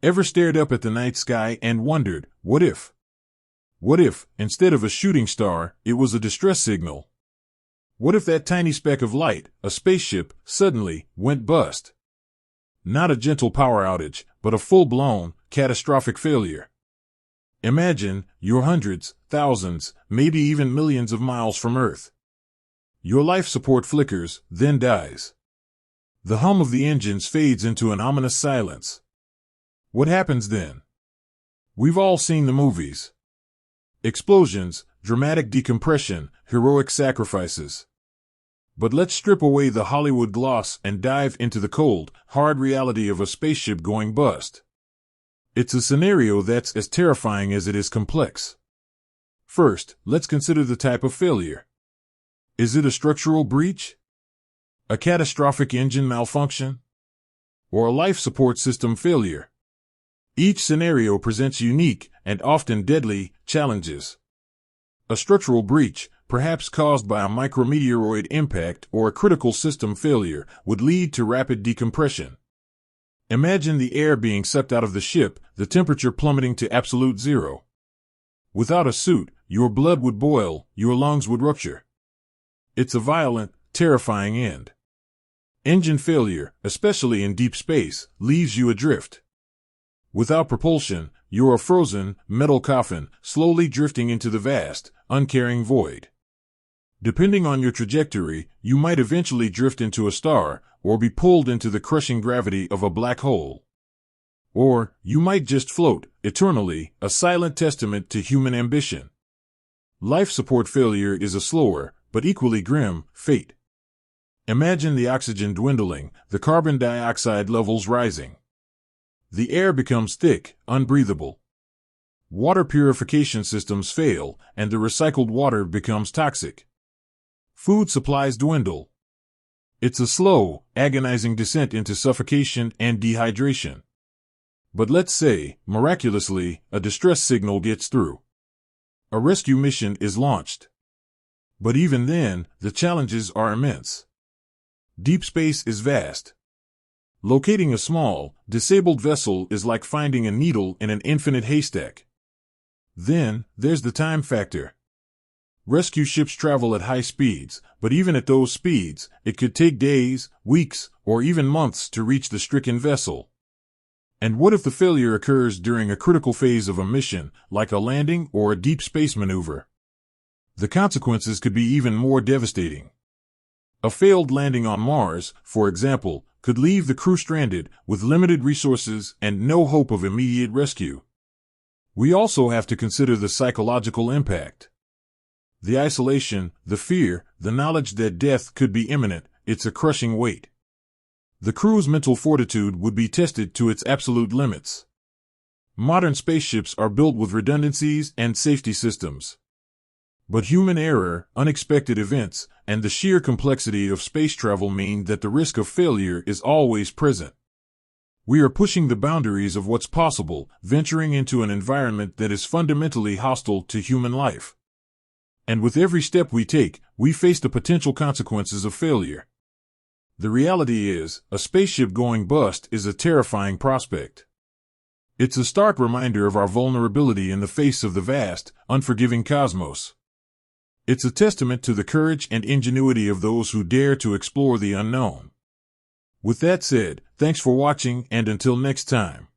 Ever stared up at the night sky and wondered, what if? What if, instead of a shooting star, it was a distress signal? What if that tiny speck of light, a spaceship, suddenly went bust? Not a gentle power outage, but a full-blown, catastrophic failure. Imagine you're hundreds, thousands, maybe even millions of miles from Earth. Your life support flickers, then dies. The hum of the engines fades into an ominous silence. What happens then? We've all seen the movies. Explosions, dramatic decompression, heroic sacrifices. But let's strip away the Hollywood gloss and dive into the cold, hard reality of a spaceship going bust. It's a scenario that's as terrifying as it is complex. First, let's consider the type of failure. Is it a structural breach? A catastrophic engine malfunction? Or a life support system failure? Each scenario presents unique, and often deadly, challenges. A structural breach, perhaps caused by a micrometeoroid impact or a critical system failure, would lead to rapid decompression. Imagine the air being sucked out of the ship, the temperature plummeting to absolute zero. Without a suit, your blood would boil, your lungs would rupture. It's a violent, terrifying end. Engine failure, especially in deep space, leaves you adrift. Without propulsion, you're a frozen, metal coffin, slowly drifting into the vast, uncaring void. Depending on your trajectory, you might eventually drift into a star, or be pulled into the crushing gravity of a black hole. Or, you might just float, eternally, a silent testament to human ambition. Life support failure is a slower, but equally grim, fate. Imagine the oxygen dwindling, the carbon dioxide levels rising. The air becomes thick, unbreathable. Water purification systems fail, and the recycled water becomes toxic. Food supplies dwindle. It's a slow, agonizing descent into suffocation and dehydration. But let's say, miraculously, a distress signal gets through. A rescue mission is launched. But even then, the challenges are immense. Deep space is vast. Locating a small, disabled vessel is like finding a needle in an infinite haystack. Then, there's the time factor. Rescue ships travel at high speeds, but even at those speeds, it could take days, weeks, or even months to reach the stricken vessel. And what if the failure occurs during a critical phase of a mission, like a landing or a deep space maneuver? The consequences could be even more devastating. A failed landing on Mars, for example, could leave the crew stranded, with limited resources and no hope of immediate rescue. We also have to consider the psychological impact. The isolation, the fear, the knowledge that death could be imminent, it's a crushing weight. The crew's mental fortitude would be tested to its absolute limits. Modern spaceships are built with redundancies and safety systems. But human error, unexpected events, and the sheer complexity of space travel mean that the risk of failure is always present. We are pushing the boundaries of what's possible, venturing into an environment that is fundamentally hostile to human life. And with every step we take, we face the potential consequences of failure. The reality is, a spaceship going bust is a terrifying prospect. It's a stark reminder of our vulnerability in the face of the vast, unforgiving cosmos. It's a testament to the courage and ingenuity of those who dare to explore the unknown. With that said, thanks for watching, and until next time.